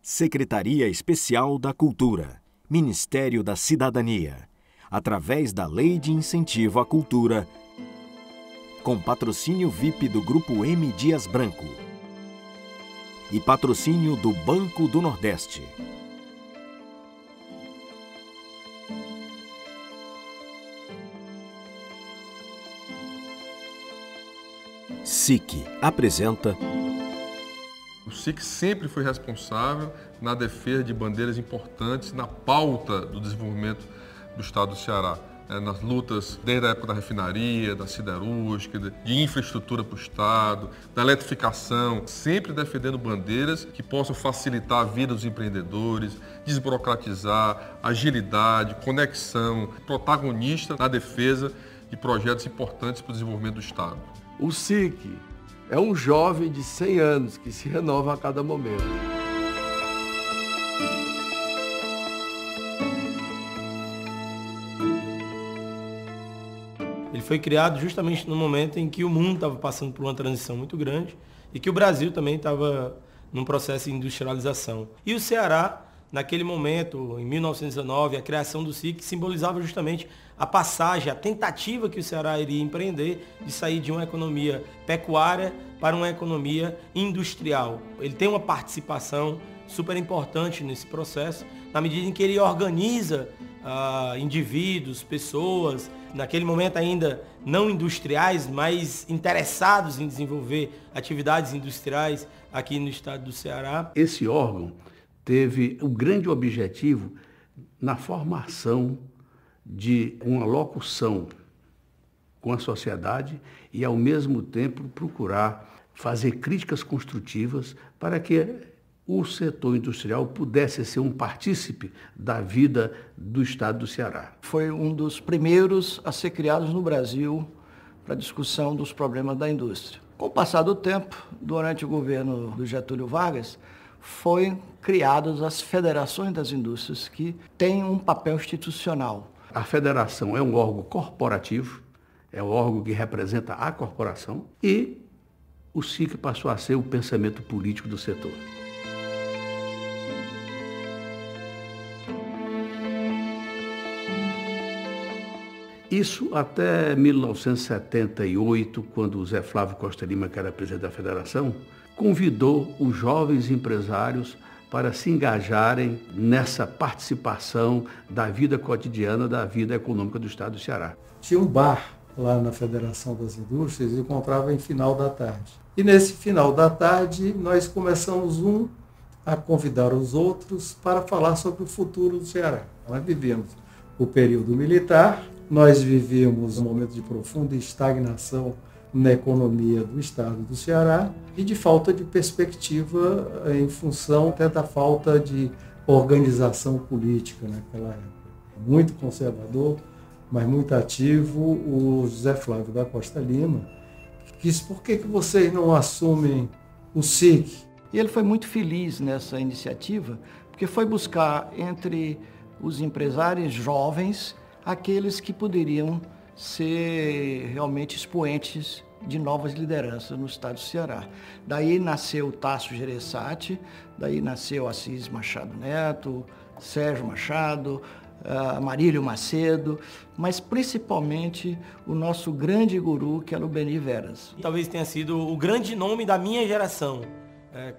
Secretaria Especial da Cultura, Ministério da Cidadania, através da Lei de Incentivo à Cultura, com patrocínio VIP do Grupo M. Dias Branco e patrocínio do Banco do Nordeste. SIC apresenta... O SIC sempre foi responsável na defesa de bandeiras importantes na pauta do desenvolvimento do Estado do Ceará, nas lutas desde a época da refinaria, da siderúrgica, de infraestrutura para o Estado, da eletrificação, sempre defendendo bandeiras que possam facilitar a vida dos empreendedores, desburocratizar, agilidade, conexão, protagonista na defesa de projetos importantes para o desenvolvimento do Estado. O SIC é um jovem de 100 anos que se renova a cada momento. Ele foi criado justamente no momento em que o mundo estava passando por uma transição muito grande e que o Brasil também estava num processo de industrialização. E o Ceará, naquele momento, em 1919, a criação do SIC simbolizava justamente a passagem, a tentativa que o Ceará iria empreender de sair de uma economia pecuária para uma economia industrial. Ele tem uma participação super importante nesse processo, na medida em que ele organiza indivíduos, pessoas, naquele momento ainda não industriais, mas interessados em desenvolver atividades industriais aqui no estado do Ceará. Esse órgão teve o grande objetivo na formação de uma locução com a sociedade e, ao mesmo tempo, procurar fazer críticas construtivas para que o setor industrial pudesse ser um partícipe da vida do estado do Ceará. Foi um dos primeiros a ser criados no Brasil para discussão dos problemas da indústria. Com o passar do tempo, durante o governo do Getúlio Vargas, foram criadas as federações das indústrias, que têm um papel institucional. A federação é um órgão corporativo, é um órgão que representa a corporação, e o SIC passou a ser o pensamento político do setor. Isso até 1978, quando o Zé Flávio Costa Lima, que era presidente da federação, convidou os jovens empresários para se engajarem nessa participação da vida cotidiana, da vida econômica do estado do Ceará. Tinha um bar lá na Federação das Indústrias e encontrava em final da tarde. E nesse final da tarde nós começamos a convidar os outros para falar sobre o futuro do Ceará. Nós vivemos o período militar, nós vivíamos um momento de profunda estagnação na economia do estado do Ceará e de falta de perspectiva em função até da falta de organização política naquela época. Muito conservador, mas muito ativo, o José Flávio da Costa Lima disse: por que vocês não assumem o SIC? E ele foi muito feliz nessa iniciativa, porque foi buscar entre os empresários jovens aqueles que poderiam ser realmente expoentes de novas lideranças no estado do Ceará. Daí nasceu o Tasso Gereissati, daí nasceu Assis Machado Neto, Sérgio Machado, Marílio Macedo, mas principalmente o nosso grande guru, que era o Beni Veras. Talvez tenha sido o grande nome da minha geração,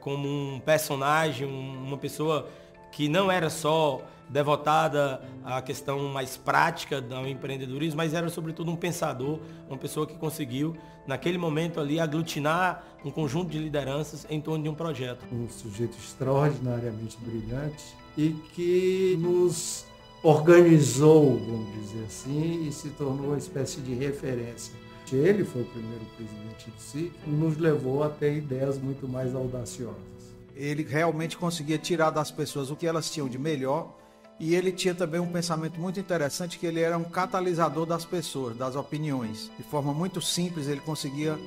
como um personagem, uma pessoa que não era só devotada à questão mais prática do empreendedorismo, mas era sobretudo um pensador, uma pessoa que conseguiu, naquele momento ali, aglutinar um conjunto de lideranças em torno de um projeto. Um sujeito extraordinariamente brilhante e que nos organizou, vamos dizer assim, e se tornou uma espécie de referência. Ele foi o primeiro presidente do SIC, nos levou a ter ideias muito mais audaciosas. Ele realmente conseguia tirar das pessoas o que elas tinham de melhor. E ele tinha também um pensamento muito interessante, que ele era um catalisador das pessoas, das opiniões. De forma muito simples, ele conseguia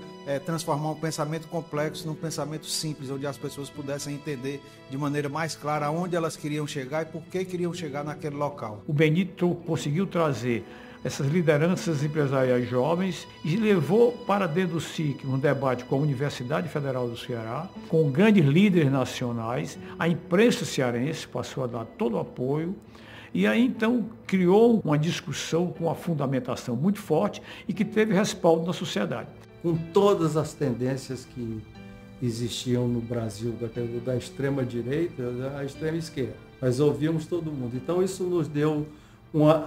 transformar um pensamento complexo num pensamento simples, onde as pessoas pudessem entender de maneira mais clara aonde elas queriam chegar e por que queriam chegar naquele local. O Benito conseguiu trazer essas lideranças empresariais jovens e levou para dentro do SIC um debate com a Universidade Federal do Ceará, com grandes líderes nacionais, a imprensa cearense passou a dar todo o apoio, e aí então criou uma discussão com uma fundamentação muito forte e que teve respaldo na sociedade. Com todas as tendências que existiam no Brasil, da extrema direita à extrema esquerda, nós ouvimos todo mundo. Então isso nos deu,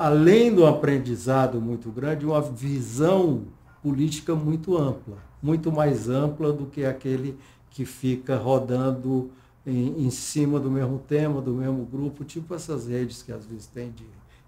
além do aprendizado muito grande, uma visão política muito ampla, muito mais ampla do que aquele que fica rodando em cima do mesmo tema, do mesmo grupo, tipo essas redes que às vezes tem de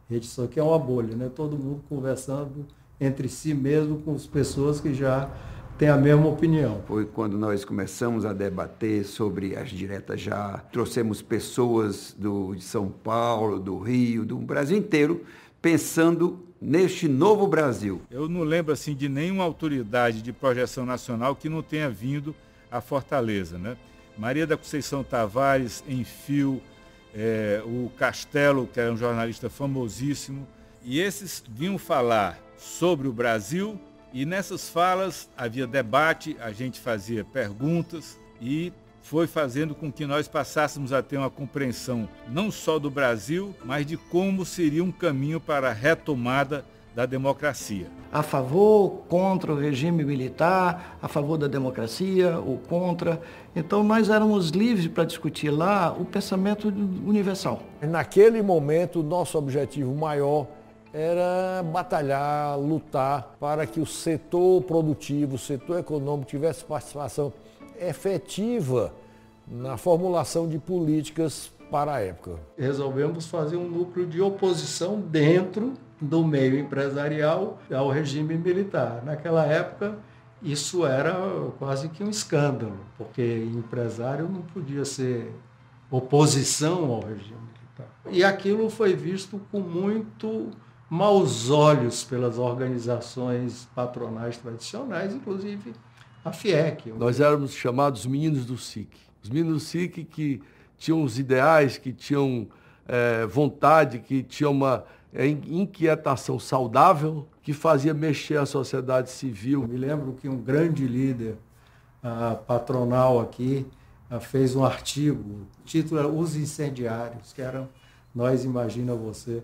rede só que é uma bolha, né? Todo mundo conversando entre si mesmo com as pessoas que já têm a mesma opinião. Foi quando nós começamos a debater sobre as diretas já, trouxemos pessoas de São Paulo, do Rio, do Brasil inteiro, pensando neste novo Brasil. Eu não lembro assim de nenhuma autoridade de projeção nacional que não tenha vindo a Fortaleza, né? Maria da Conceição Tavares, Enfio, o Castelo, que era um jornalista famosíssimo, e esses vinham falar sobre o Brasil, e nessas falas havia debate, a gente fazia perguntas e foi fazendo com que nós passássemos a ter uma compreensão não só do Brasil, mas de como seria um caminho para a retomada da democracia. A favor, contra o regime militar, a favor da democracia ou contra. Então nós éramos livres para discutir lá o pensamento universal. Naquele momento, o nosso objetivo maior era batalhar, lutar para que o setor produtivo, o setor econômico tivesse participação efetiva na formulação de políticas para a época. Resolvemos fazer um núcleo de oposição dentro do meio empresarial ao regime militar. Naquela época, isso era quase que um escândalo, porque empresário não podia ser oposição ao regime militar. E aquilo foi visto com muito maus olhos pelas organizações patronais tradicionais, inclusive a FIEC. Nós éramos chamados meninos do SIC. Os meninos do SIC que tinham os ideais, que tinham vontade, que tinham uma inquietação saudável, que fazia mexer a sociedade civil. Me lembro que um grande líder patronal aqui fez um artigo, o título era Os Incendiários, que eram nós, imagina você,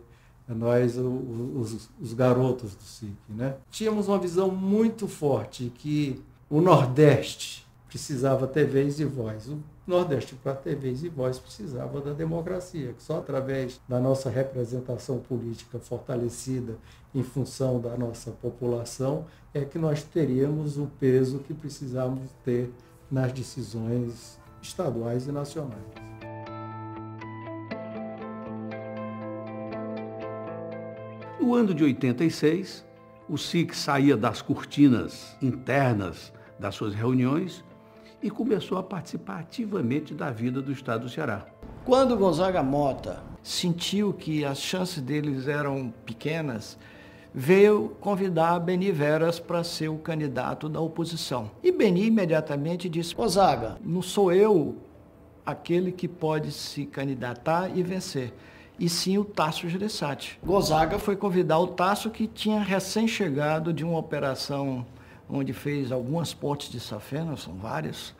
nós, os garotos do SIC, né? Tínhamos uma visão muito forte que o Nordeste precisava ter vez e voz. O Nordeste, para ter vez e voz, precisava da democracia, que só através da nossa representação política fortalecida em função da nossa população é que nós teríamos o peso que precisamos ter nas decisões estaduais e nacionais. No ano de 86, o SIC saía das cortinas internas das suas reuniões e começou a participar ativamente da vida do Estado do Ceará. Quando Gonzaga Mota sentiu que as chances deles eram pequenas, veio convidar Beni Veras para ser o candidato da oposição. E Beni imediatamente disse: Gonzaga, não sou eu aquele que pode se candidatar e vencer, e sim o Tasso Gereissati. Gonzaga foi convidar o Tasso, que tinha recém-chegado de uma operação onde fez algumas pontes de safena, são várias,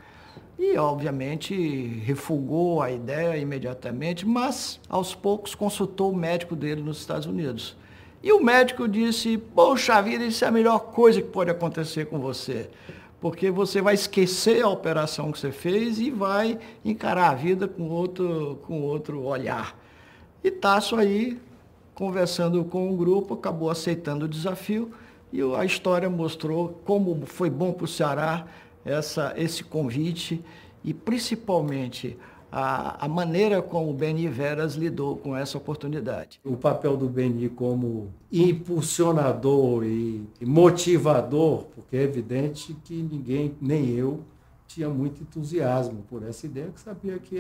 e obviamente refugou a ideia imediatamente, mas aos poucos consultou o médico dele nos Estados Unidos. E o médico disse: poxa vida, isso é a melhor coisa que pode acontecer com você, porque você vai esquecer a operação que você fez e vai encarar a vida com outro olhar. E Tasso aí, conversando com o grupo, acabou aceitando o desafio, e a história mostrou como foi bom para o Ceará esse convite e principalmente a maneira como o Beni Veras lidou com essa oportunidade. O papel do Beni como impulsionador e motivador, porque é evidente que ninguém, nem eu, tinha muito entusiasmo por essa ideia, que sabia que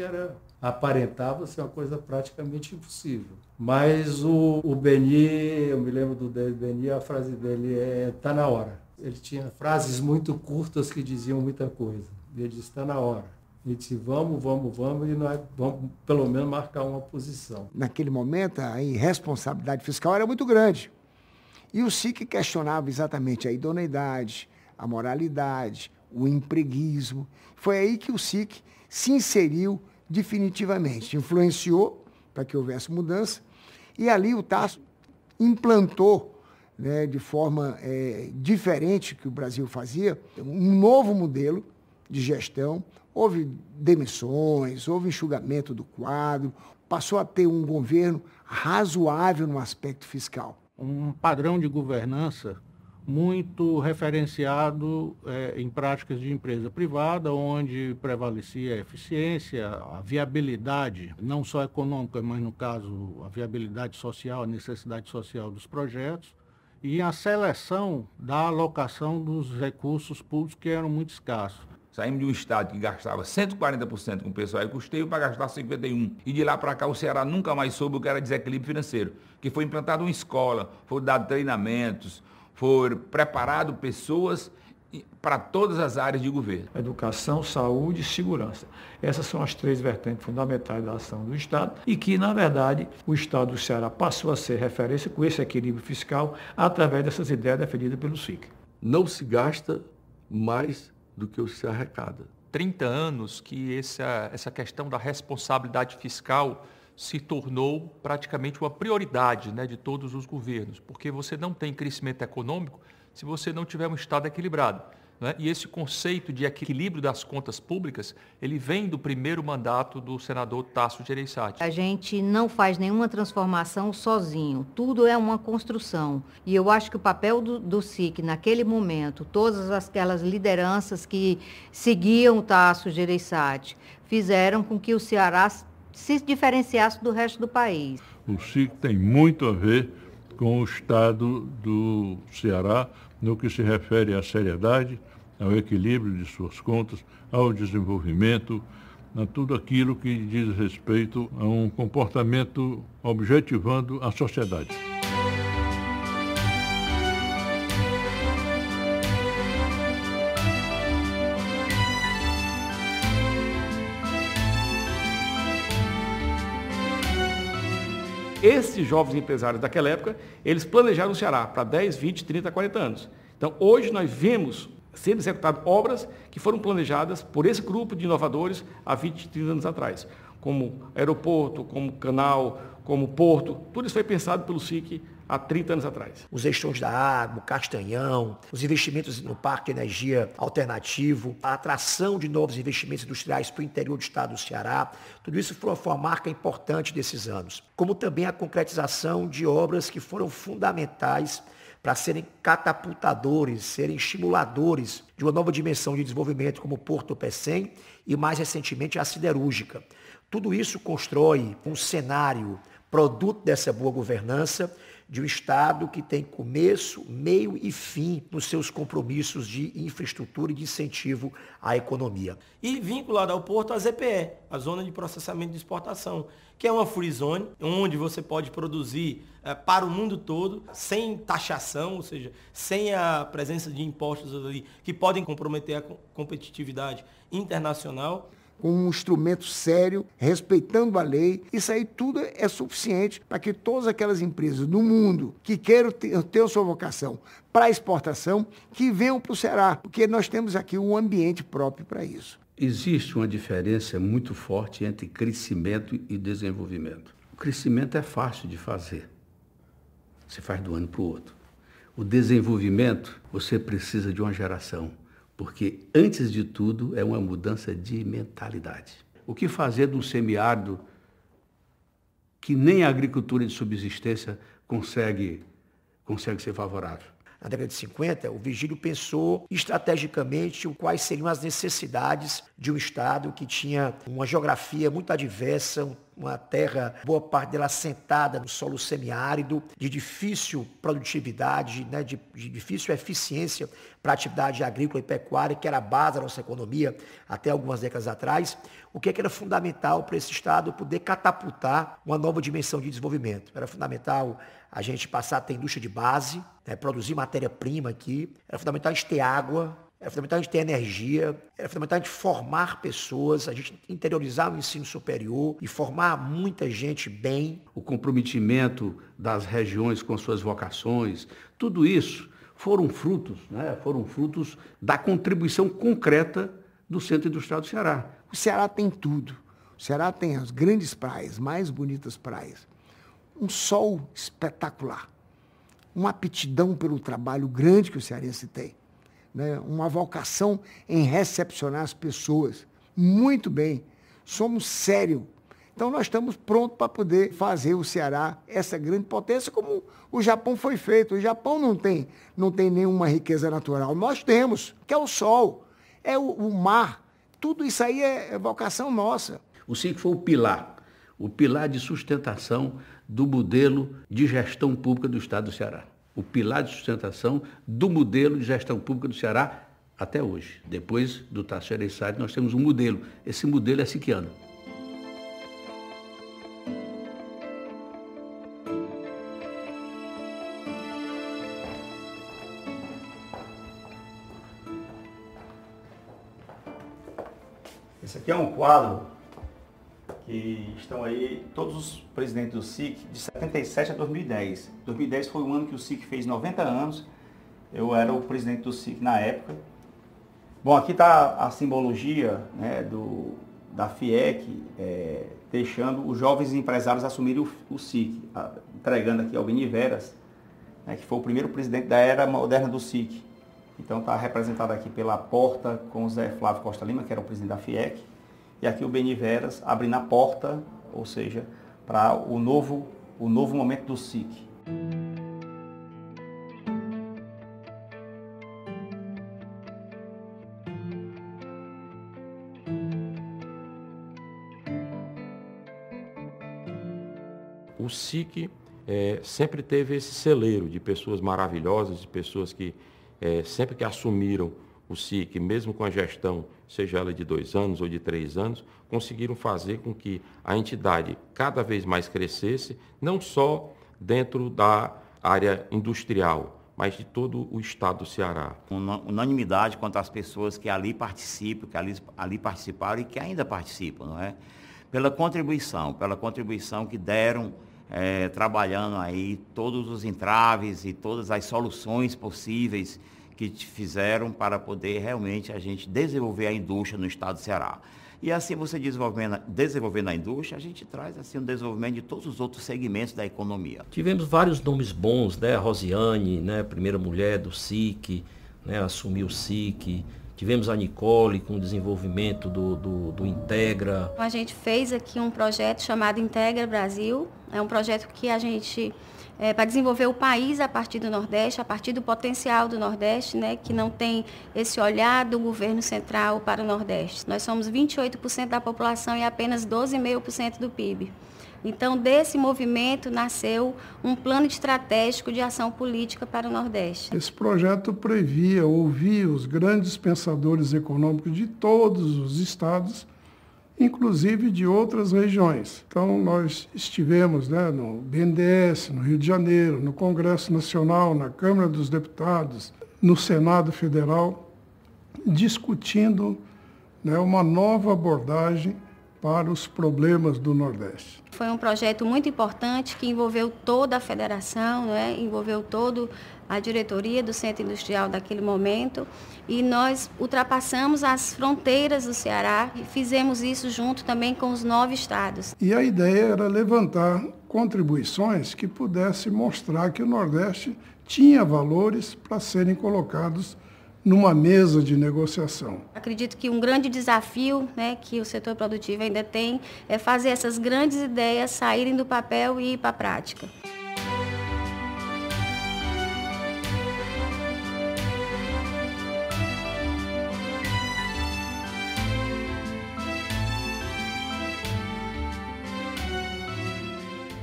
aparentava ser uma coisa praticamente impossível. Mas o Beni, eu me lembro do Beni, a frase dele tá na hora. Ele tinha frases muito curtas que diziam muita coisa. Ele disse: está na hora. Ele disse: vamos, e nós vamos pelo menos marcar uma posição. Naquele momento, a irresponsabilidade fiscal era muito grande. E o SIC questionava exatamente a idoneidade, a moralidade, o empreguismo. Foi aí que o SIC se inseriu definitivamente, influenciou para que houvesse mudança, e ali o Tasso implantou, né, de forma diferente que o Brasil fazia, um novo modelo de gestão. Houve demissões, houve enxugamento do quadro, passou a ter um governo razoável no aspecto fiscal. Um padrão de governança muito referenciado em práticas de empresa privada, onde prevalecia a eficiência, a viabilidade, não só econômica, mas no caso a viabilidade social, a necessidade social dos projetos, e a seleção da alocação dos recursos públicos que eram muito escassos. Saímos de um estado que gastava 140% com pessoal e custeio para gastar 51%. E de lá para cá o Ceará nunca mais soube o que era desequilíbrio financeiro. Que foi implantada uma escola, foram dados treinamentos, foram preparadas pessoas para todas as áreas de governo. Educação, saúde e segurança. Essas são as 3 vertentes fundamentais da ação do Estado e que, na verdade, o Estado do Ceará passou a ser referência com esse equilíbrio fiscal através dessas ideias defendidas pelo SIC. Não se gasta mais do que se arrecada. 30 anos que essa questão da responsabilidade fiscal se tornou praticamente uma prioridade, né, de todos os governos, porque você não tem crescimento econômico se você não tiver um Estado equilibrado, né? E esse conceito de equilíbrio das contas públicas, ele vem do primeiro mandato do senador Tasso Gereissati. A gente não faz nenhuma transformação sozinho, tudo é uma construção. E eu acho que o papel do SIC naquele momento, todas aquelas lideranças que seguiam o Tasso Gereissati, fizeram com que o Ceará se diferenciasse do resto do país. O SIC tem muito a ver com o estado do Ceará no que se refere à seriedade, ao equilíbrio de suas contas, ao desenvolvimento, a tudo aquilo que diz respeito a um comportamento objetivando a sociedade. Esses jovens empresários daquela época, eles planejaram o Ceará para 10, 20, 30, 40 anos. Então, hoje nós vemos sendo executadas obras que foram planejadas por esse grupo de inovadores há 20, 30 anos atrás, como aeroporto, como canal, como porto. Tudo isso foi pensado pelo SIC há 30 anos atrás. Os eixões da água, o Castanhão, os investimentos no Parque de Energia Alternativo, a atração de novos investimentos industriais para o interior do estado do Ceará, tudo isso foi uma marca importante desses anos. Como também a concretização de obras que foram fundamentais para serem catapultadores, serem estimuladores de uma nova dimensão de desenvolvimento, como o Porto Pecém e, mais recentemente, a siderúrgica. Tudo isso constrói um cenário, produto dessa boa governança, de um Estado que tem começo, meio e fim nos seus compromissos de infraestrutura e de incentivo à economia. E vinculado ao porto, a ZPE, a Zona de Processamento de Exportação, que é uma free zone, onde você pode produzir para o mundo todo, sem taxação, ou seja, sem a presença de impostos ali que podem comprometer a competitividade internacional. Com um instrumento sério, respeitando a lei. Isso aí tudo é suficiente para que todas aquelas empresas do mundo que queiram ter a sua vocação para a exportação, que venham para o Ceará, porque nós temos aqui um ambiente próprio para isso. Existe uma diferença muito forte entre crescimento e desenvolvimento. O crescimento é fácil de fazer. Você faz de um ano para o outro. O desenvolvimento, você precisa de uma geração. Porque, antes de tudo, é uma mudança de mentalidade. O que fazer de um semiárido que nem a agricultura de subsistência consegue ser favorável? Na década de 50, o Vigílio pensou estrategicamente quais seriam as necessidades de um Estado que tinha uma geografia muito adversa, uma terra, boa parte dela assentada no solo semiárido, de difícil produtividade, né, de difícil eficiência para a atividade agrícola e pecuária, que era a base da nossa economia até algumas décadas atrás. O que era fundamental para esse Estado poder catapultar uma nova dimensão de desenvolvimento? Era fundamental a gente passar a ter indústria de base, né, produzir matéria-prima aqui. Era fundamental a gente ter água, Era fundamental a gente ter energia, era fundamental a gente formar pessoas, a gente interiorizar o ensino superior e formar muita gente bem. O comprometimento das regiões com suas vocações, tudo isso foram frutos da contribuição concreta do Centro Industrial do Ceará. O Ceará tem tudo. O Ceará tem as grandes praias, mais bonitas praias. Um sol espetacular. Uma aptidão pelo trabalho grande que o cearense tem. Né? Uma vocação em recepcionar as pessoas. Muito bem. Somos sérios. Então nós estamos prontos para poder fazer o Ceará essa grande potência como o Japão foi feito. O Japão não tem nenhuma riqueza natural. Nós temos, que é o sol, é o mar. Tudo isso aí é vocação nossa. O SIC foi o pilar de sustentação do modelo de gestão pública do Estado do Ceará. O pilar de sustentação do modelo de gestão pública do Ceará até hoje. Depois do Tasso Gereissati, nós temos um modelo. Esse modelo é siquiano. Esse aqui é um quadro que estão aí todos os presidentes do SIC de 77 a 2010. 2010 foi o ano que o SIC fez 90 anos. Eu era o presidente do SIC na época. Bom, aqui está a simbologia, né, da FIEC, deixando os jovens empresários assumirem o SIC, entregando aqui ao Beni Veras, né, que foi o primeiro presidente da era moderna do SIC. Então está representado aqui pela porta com o Zé Flávio Costa Lima, que era o presidente da FIEC, e aqui o Beni Veras abrindo a porta, ou seja, para o novo momento do SIC. O SIC sempre teve esse celeiro de pessoas maravilhosas, de pessoas que sempre que assumiram o SIC, mesmo com a gestão, seja ela de 2 anos ou de 3 anos, conseguiram fazer com que a entidade cada vez mais crescesse, não só dentro da área industrial, mas de todo o estado do Ceará. Unanimidade quanto às pessoas que ali participam, que ali participaram e que ainda participam, não é? Pela contribuição que deram, trabalhando aí todos os entraves e todas as soluções possíveis que fizeram para poder realmente a gente desenvolver a indústria no estado do Ceará. E assim você desenvolvendo a indústria, a gente traz assim um desenvolvimento de todos os outros segmentos da economia. Tivemos vários nomes bons, né? A Rosiane, né? Primeira mulher do SIC, né? Assumiu o SIC. Tivemos a Nicole com o desenvolvimento do Integra. A gente fez aqui um projeto chamado Integra Brasil. É um projeto que a gente para desenvolver o país a partir do Nordeste, a partir do potencial do Nordeste, né, que não tem esse olhar do governo central para o Nordeste. Nós somos 28% da população e apenas 12,5% do PIB. Então, desse movimento nasceu um plano estratégico de ação política para o Nordeste. Esse projeto previa ouvir os grandes pensadores econômicos de todos os estados, inclusive de outras regiões. Então, nós estivemos, né, no BNDES, no Rio de Janeiro, no Congresso Nacional, na Câmara dos Deputados, no Senado Federal, discutindo, né, uma nova abordagem para os problemas do Nordeste. Foi um projeto muito importante que envolveu toda a federação, né? Envolveu toda a diretoria do Centro Industrial daquele momento e nós ultrapassamos as fronteiras do Ceará e fizemos isso junto também com os 9 estados. E a ideia era levantar contribuições que pudessem mostrar que o Nordeste tinha valores para serem colocados numa mesa de negociação. Acredito que um grande desafio, né, que o setor produtivo ainda tem é fazer essas grandes ideias saírem do papel e ir para a prática.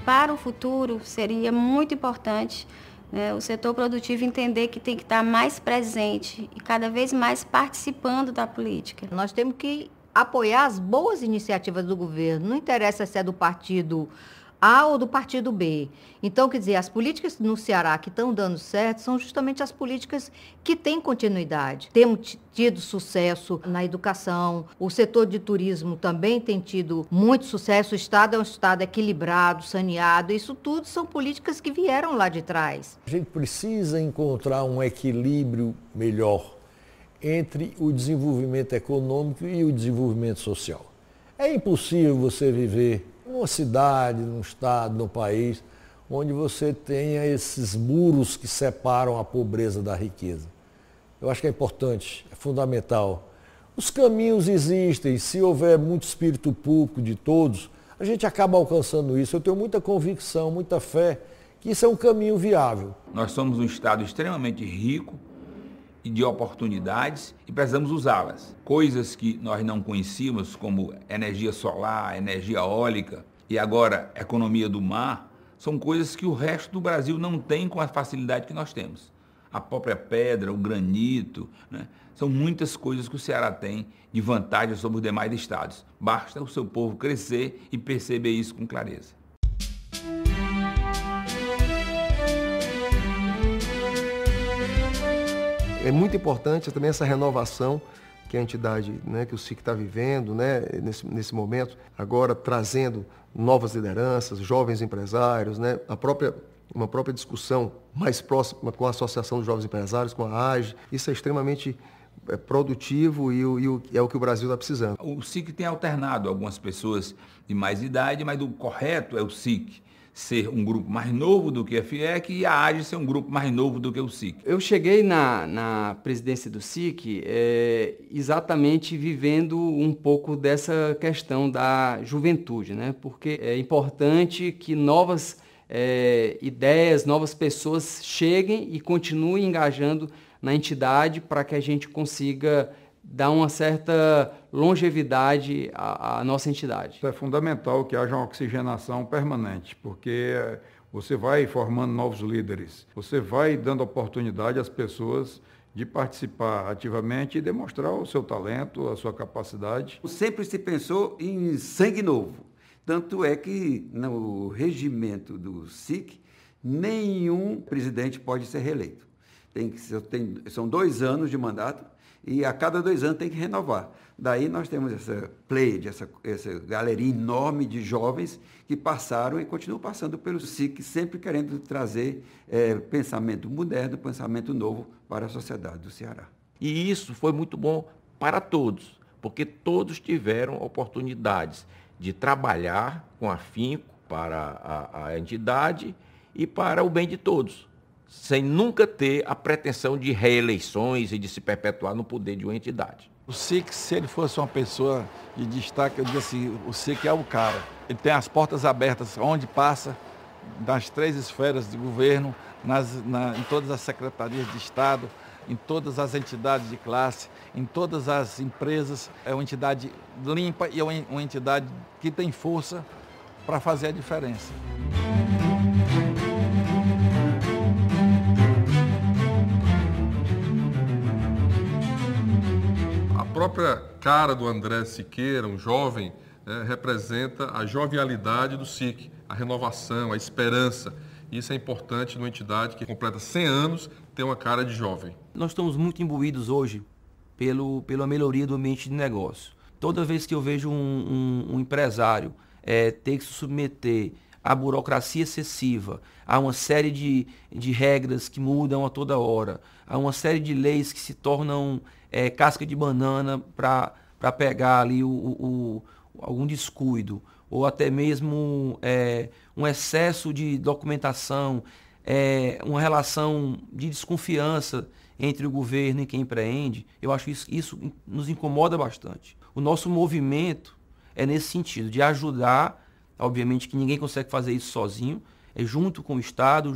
Para o futuro, seria muito importante o setor produtivo entender que tem que estar mais presente e cada vez mais participando da política. Nós temos que apoiar as boas iniciativas do governo. Não interessa se é do partido A ou do partido B. Então, quer dizer, as políticas no Ceará que estão dando certo são justamente as políticas que têm continuidade. Temos tido sucesso na educação, o setor de turismo também tem tido muito sucesso, o Estado é um Estado equilibrado, saneado, isso tudo são políticas que vieram lá de trás. A gente precisa encontrar um equilíbrio melhor entre o desenvolvimento econômico e o desenvolvimento social. É impossível você viver numa cidade, num estado, num país, onde você tenha esses muros que separam a pobreza da riqueza. Eu acho que é importante, é fundamental. Os caminhos existem, se houver muito espírito público de todos, a gente acaba alcançando isso. Eu tenho muita convicção, muita fé que isso é um caminho viável. Nós somos um estado extremamente rico e de oportunidades e precisamos usá-las. Coisas que nós não conhecíamos, como energia solar, energia eólica e agora economia do mar, são coisas que o resto do Brasil não tem com a facilidade que nós temos. A própria pedra, o granito, né? São muitas coisas que o Ceará tem de vantagem sobre os demais estados. Basta o seu povo crescer e perceber isso com clareza. É muito importante também essa renovação que a entidade, né, que o SIC está vivendo, né, nesse momento, agora trazendo novas lideranças, jovens empresários, né, uma própria discussão mais próxima com a Associação dos Jovens Empresários, com a AGE. Isso é extremamente produtivo e é o que o Brasil está precisando. O SIC tem alternado algumas pessoas de mais idade, mas o correto é o SIC ser um grupo mais novo do que a FIEC e a AGE ser um grupo mais novo do que o SIC. Eu cheguei na presidência do SIC exatamente vivendo um pouco dessa questão da juventude, né? Porque é importante que novas ideias, novas pessoas cheguem e continuem engajando na entidade para que a gente consiga dar uma certa longevidade à nossa entidade. É fundamental que haja uma oxigenação permanente, porque você vai formando novos líderes, você vai dando oportunidade às pessoas de participar ativamente e demonstrar o seu talento, a sua capacidade. Sempre se pensou em sangue novo, tanto é que no regimento do SIC, nenhum presidente pode ser reeleito. São 2 anos de mandato, e a cada 2 anos tem que renovar. Daí nós temos essa pleiade, essa galeria enorme de jovens que passaram e continuam passando pelo SIC, sempre querendo trazer pensamento moderno, pensamento novo para a sociedade do Ceará. E isso foi muito bom para todos, porque todos tiveram oportunidades de trabalhar com afinco para a entidade e para o bem de todos, sem nunca ter a pretensão de reeleições e de se perpetuar no poder de uma entidade. O SIC, se ele fosse uma pessoa de destaque, eu digo assim, o SIC é o cara. Ele tem as portas abertas onde passa, nas 3 esferas de governo, em todas as secretarias de Estado, em todas as entidades de classe, em todas as empresas. É uma entidade limpa e é uma entidade que tem força para fazer a diferença. A própria cara do André Siqueira, um jovem, representa a jovialidade do SIC, a renovação, a esperança. Isso é importante numa entidade que completa 100 anos, ter uma cara de jovem. Nós estamos muito imbuídos hoje pela melhoria do ambiente de negócio. Toda vez que eu vejo um empresário ter que se submeter à burocracia excessiva, a uma série de regras que mudam a toda hora, a uma série de leis que se tornam casca de banana para pegar ali algum descuido, ou até mesmo um excesso de documentação, uma relação de desconfiança entre o governo e quem empreende. Eu acho isso nos incomoda bastante. O nosso movimento é nesse sentido, de ajudar, obviamente que ninguém consegue fazer isso sozinho, junto com o Estado,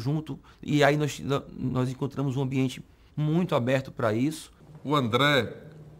e aí nós encontramos um ambiente muito aberto para isso. O André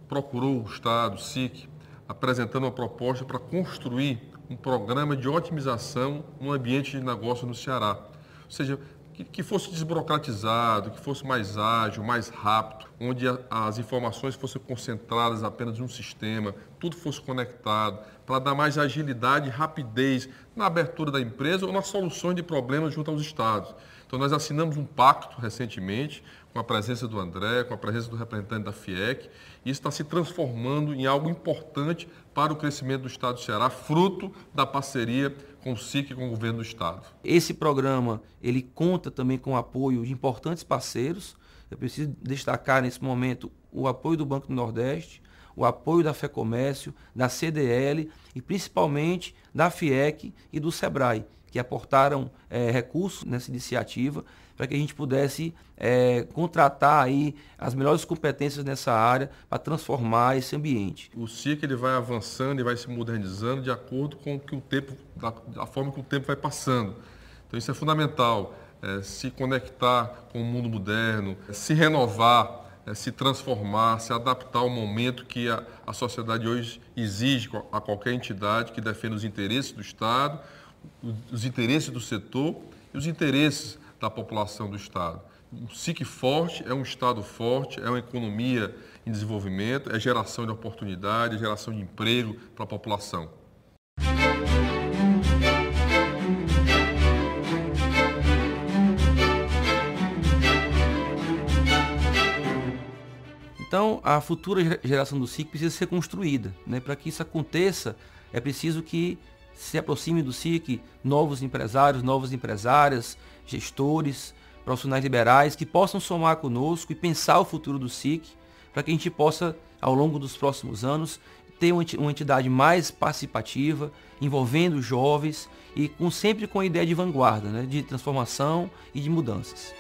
procurou o Estado, o SIC, apresentando uma proposta para construir um programa de otimização no ambiente de negócio no Ceará. Ou seja, que fosse desburocratizado, que fosse mais ágil, mais rápido, onde as informações fossem concentradas apenas num sistema, tudo fosse conectado, para dar mais agilidade e rapidez na abertura da empresa ou nas soluções de problemas junto aos estados. Então nós assinamos um pacto recentemente, com a presença do André, com a presença do representante da FIEC, e isso está se transformando em algo importante para o crescimento do Estado do Ceará, fruto da parceria com o SIC e com o governo do Estado. Esse programa, ele conta também com o apoio de importantes parceiros. Eu preciso destacar nesse momento o apoio do Banco do Nordeste, o apoio da FEComércio, da CDL e principalmente da FIEC e do SEBRAE, que aportaram recursos nessa iniciativa para que a gente pudesse contratar aí as melhores competências nessa área para transformar esse ambiente. O SIC ele vai avançando e vai se modernizando de acordo com o que o tempo, da forma que o tempo vai passando. Então isso é fundamental, se conectar com o mundo moderno, se renovar, se transformar, se adaptar ao momento que a sociedade hoje exige a qualquer entidade que defenda os interesses do Estado, os interesses do setor e os interesses da população do Estado. O SIC forte é um Estado forte, é uma economia em desenvolvimento, é geração de oportunidade, é geração de emprego para a população. Então, a futura geração do SIC precisa ser construída, né? Para que isso aconteça, é preciso que se aproxime do SIC novos empresários, novas empresárias, gestores, profissionais liberais que possam somar conosco e pensar o futuro do SIC para que a gente possa, ao longo dos próximos anos, ter uma entidade mais participativa, envolvendo os jovens e sempre com a ideia de vanguarda, né, de transformação e de mudanças.